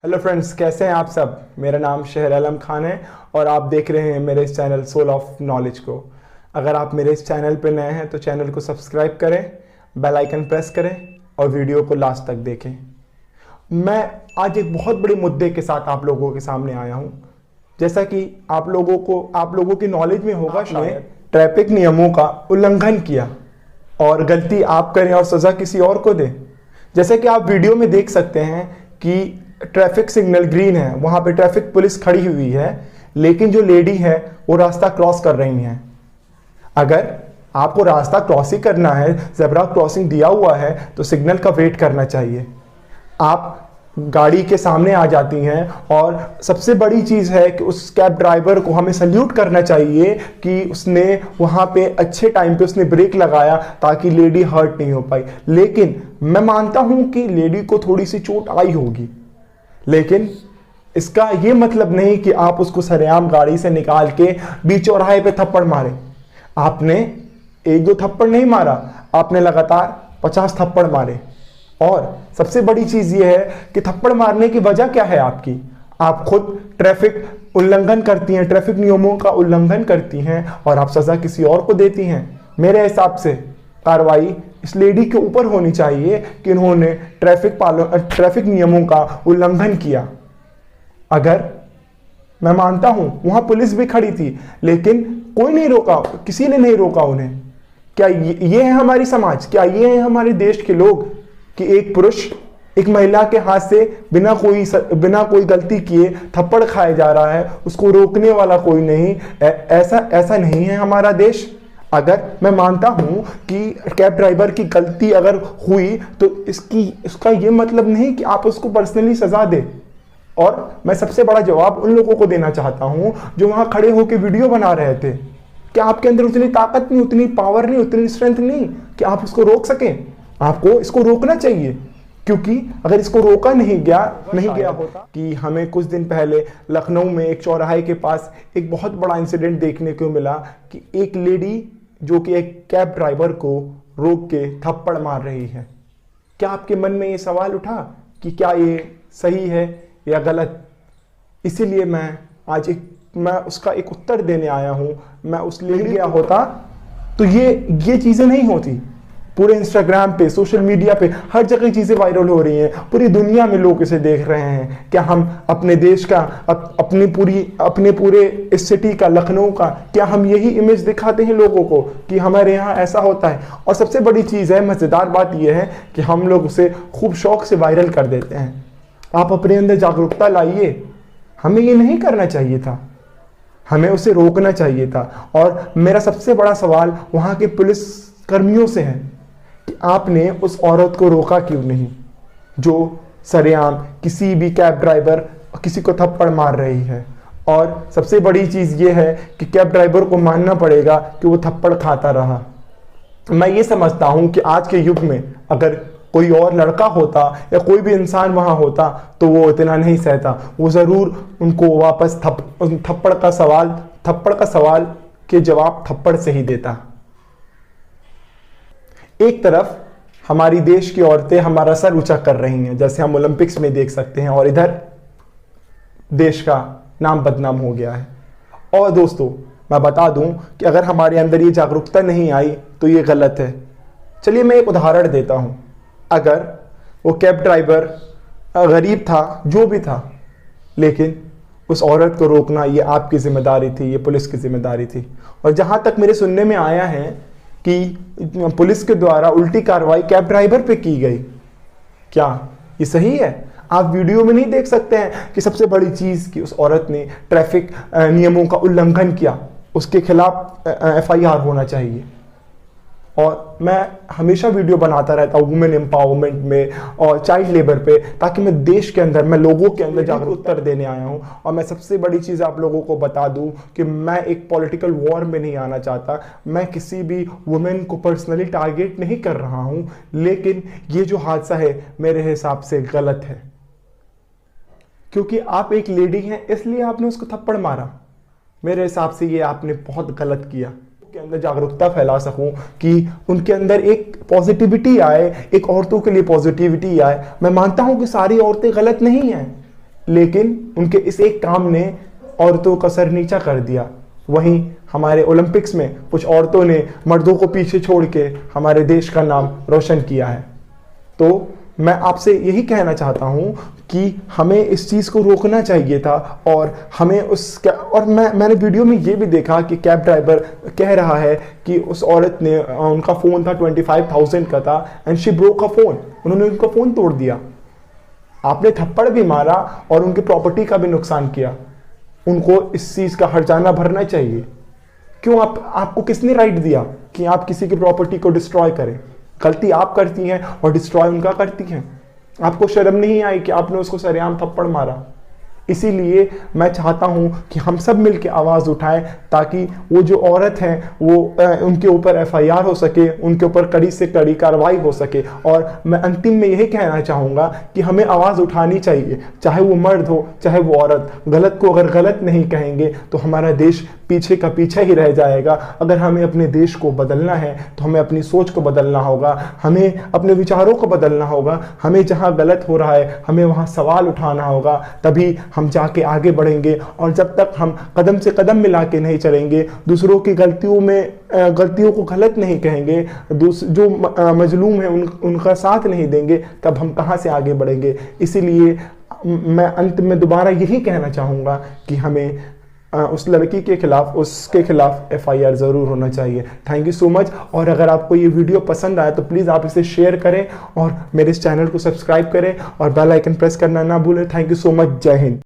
Hello friends, कैसे हैं आप सब। मेरा नाम शहर आलम खान है और आप देख रहे हैं मेरे इस चैनल सोल ऑफ नॉलेज को। अगर आप मेरे इस चैनल पर नए हैं तो चैनल को सब्सक्राइब करें, बेल आइकन प्रेस करें और वीडियो को लास्ट तक देखें। मैं आज एक बहुत बड़े मुद्दे के साथ आप लोगों के सामने आया हूं। जैसा कि आप लोगों की नॉलेज में होगा, शायद ट्रैफिक नियमों का उल्लंघन किया और गलती आप करें और सज़ा किसी और को दें। जैसे कि आप वीडियो में देख सकते हैं कि ट्रैफिक सिग्नल ग्रीन है, वहां पे ट्रैफिक पुलिस खड़ी हुई है, लेकिन जो लेडी है वो रास्ता क्रॉस कर रही हैं। अगर आपको रास्ता क्रॉस ही करना है, ज़ेब्रा क्रॉसिंग दिया हुआ है, तो सिग्नल का वेट करना चाहिए। आप गाड़ी के सामने आ जाती हैं और सबसे बड़ी चीज़ है कि उस कैब ड्राइवर को हमें सल्यूट करना चाहिए कि उसने वहाँ पे अच्छे टाइम पे उसने ब्रेक लगाया ताकि लेडी हर्ट नहीं हो पाई। लेकिन मैं मानता हूँ कि लेडी को थोड़ी सी चोट आई होगी, लेकिन इसका ये मतलब नहीं कि आप उसको सरेआम गाड़ी से निकाल के बीच चौराहे पे थप्पड़ मारे। आपने एक दो थप्पड़ नहीं मारा, आपने लगातार 50 थप्पड़ मारे। और सबसे बड़ी चीज ये है कि थप्पड़ मारने की वजह क्या है आपकी। आप खुद ट्रैफिक उल्लंघन करती हैं, ट्रैफिक नियमों का उल्लंघन करती हैं और आप सजा किसी और को देती हैं। मेरे हिसाब से कार्रवाई इस लेडी के ऊपर होनी चाहिए कि इन्होंने ट्रैफिक नियमों का उल्लंघन किया। अगर मैं मानता हूं वहां पुलिस भी खड़ी थी, लेकिन कोई नहीं रोका, किसी ने नहीं रोका उन्हें। क्या ये है हमारी समाज? क्या ये है हमारे देश के लोग कि एक पुरुष एक महिला के हाथ से बिना कोई गलती किए थप्पड़ खाया जा रहा है, उसको रोकने वाला कोई नहीं। ऐसा नहीं है हमारा देश। अगर मैं मानता हूं कि कैब ड्राइवर की गलती अगर हुई तो इसका ये मतलब नहीं कि आप उसको पर्सनली सजा दे। और मैं सबसे बड़ा जवाब उन लोगों को देना चाहता हूं जो वहां खड़े होकर वीडियो बना रहे थे। क्या आपके अंदर उतनी ताकत नहीं, उतनी पावर नहीं, उतनी स्ट्रेंथ नहीं कि आप उसको रोक सकें? आपको इसको रोकना चाहिए, क्योंकि अगर इसको रोका नहीं गया होता कि हमें कुछ दिन पहले लखनऊ में एक चौराहे के पास एक बहुत बड़ा इंसिडेंट देखने को मिला कि एक लेडी जो कि एक कैब ड्राइवर को रोक के थप्पड़ मार रही है। क्या आपके मन में ये सवाल उठा कि क्या ये सही है या गलत? इसीलिए मैं उसका एक उत्तर देने आया हूं। मैं उस लेडी गया होता तो ये चीजें नहीं होती। पूरे इंस्टाग्राम पे, सोशल मीडिया पे हर जगह चीजें वायरल हो रही हैं, पूरी दुनिया में लोग इसे देख रहे हैं। क्या हम अपने देश का, अपने पूरे इस सिटी का, लखनऊ का, क्या हम यही इमेज दिखाते हैं लोगों को कि हमारे यहाँ ऐसा होता है? और सबसे बड़ी चीज है, मजेदार बात यह है कि हम लोग उसे खूब शौक से वायरल कर देते हैं। आप अपने अंदर जागरूकता लाइए। हमें ये नहीं करना चाहिए था, हमें उसे रोकना चाहिए था। और मेरा सबसे बड़ा सवाल वहां के पुलिस कर्मियों से है कि आपने उस औरत को रोका क्यों नहीं, जो सरेआम किसी भी कैब ड्राइवर किसी को थप्पड़ मार रही है। और सबसे बड़ी चीज ये है कि कैब ड्राइवर को मानना पड़ेगा कि वो थप्पड़ खाता रहा। मैं ये समझता हूं कि आज के युग में अगर कोई और लड़का होता या कोई भी इंसान वहां होता तो वो इतना नहीं सहता, वो जरूर उनको वापस थप्पड़ का सवाल के जवाब थप्पड़ से ही देता। एक तरफ हमारी देश की औरतें हमारा सर ऊंचा कर रही हैं, जैसे हम ओलंपिक्स में देख सकते हैं, और इधर देश का नाम बदनाम हो गया है। और दोस्तों, मैं बता दूं कि अगर हमारे अंदर ये जागरूकता नहीं आई तो ये गलत है। चलिए मैं एक उदाहरण देता हूं। अगर वो कैब ड्राइवर गरीब था, जो भी था, लेकिन उस औरत को रोकना ये आपकी जिम्मेदारी थी, ये पुलिस की जिम्मेदारी थी। और जहां तक मेरे सुनने में आया है कि पुलिस के द्वारा उल्टी कार्रवाई कैब ड्राइवर पे की गई। क्या ये सही है? आप वीडियो में नहीं देख सकते हैं कि सबसे बड़ी चीज कि उस औरत ने ट्रैफिक नियमों का उल्लंघन किया, उसके खिलाफ FIR होना चाहिए। और मैं हमेशा वीडियो बनाता रहता हूँ वुमेन एम्पावरमेंट में और चाइल्ड लेबर पे, ताकि मैं देश के अंदर, मैं लोगों के अंदर जागरूक उत्तर देने आया हूँ। और मैं सबसे बड़ी चीज़ आप लोगों को बता दूँ कि मैं एक पॉलिटिकल वॉर में नहीं आना चाहता। मैं किसी भी वुमेन को पर्सनली टारगेट नहीं कर रहा हूँ, लेकिन ये जो हादसा है मेरे हिसाब से गलत है, क्योंकि आप एक लेडी हैं इसलिए आपने उसको थप्पड़ मारा। मेरे हिसाब से ये आपने बहुत गलत किया। के अंदर जागरूकता फैला सकूं कि उनके अंदर एक पॉजिटिविटी आए, एक औरतों के लिए पॉजिटिविटी आए। मैं मानता हूं कि सारी औरतें गलत नहीं हैं, लेकिन उनके इस एक काम ने औरतों का सर नीचा कर दिया। वहीं हमारे ओलंपिक्स में कुछ औरतों ने मर्दों को पीछे छोड़ के हमारे देश का नाम रोशन किया है। तो मैं आपसे यही कहना चाहता हूं कि हमें इस चीज़ को रोकना चाहिए था और हमें मैंने वीडियो में ये भी देखा कि कैब ड्राइवर कह रहा है कि उस औरत ने, उनका फ़ोन था 25,000 का था and she broke a phone, उन्होंने उनका फ़ोन तोड़ दिया। आपने थप्पड़ भी मारा और उनकी प्रॉपर्टी का भी नुकसान किया। उनको इस चीज़ का हर्जाना भरना चाहिए। क्यों आपको किसने राइट दिया कि आप किसी की प्रॉपर्टी को डिस्ट्रॉय करें? गलती आप करती हैं और डिस्ट्रॉय उनका करती हैं। आपको शर्म नहीं आई कि आपने उसको सरेआम थप्पड़ मारा? इसीलिए मैं चाहता हूं कि हम सब मिलकर आवाज़ उठाएं ताकि वो जो औरत हैं वो उनके ऊपर एफआईआर हो सके, उनके ऊपर कड़ी से कड़ी कार्रवाई हो सके। और मैं अंतिम में यही कहना चाहूँगा कि हमें आवाज़ उठानी चाहिए, चाहे वो मर्द हो चाहे वो औरत। गलत को अगर गलत नहीं कहेंगे तो हमारा देश पीछे का पीछे ही रह जाएगा। अगर हमें अपने देश को बदलना है तो हमें अपनी सोच को बदलना होगा, हमें अपने विचारों को बदलना होगा। हमें जहाँ गलत हो रहा है हमें वहाँ सवाल उठाना होगा, तभी हम जाके आगे बढ़ेंगे। और जब तक हम कदम से कदम मिला के नहीं चलेंगे, दूसरों की गलतियों को गलत नहीं कहेंगे, जो मजलूम है उनका साथ नहीं देंगे, तब हम कहाँ से आगे बढ़ेंगे। इसीलिए मैं अंत में दोबारा यही कहना चाहूँगा कि हमें उस लड़की के खिलाफ, उसके खिलाफ एफआईआर ज़रूर होना चाहिए। Thank you so much. और अगर आपको ये वीडियो पसंद आया तो प्लीज़ आप इसे शेयर करें और मेरे इस चैनल को सब्सक्राइब करें और बेल आइकन प्रेस करना ना भूलें। Thank you so much. जय हिंद।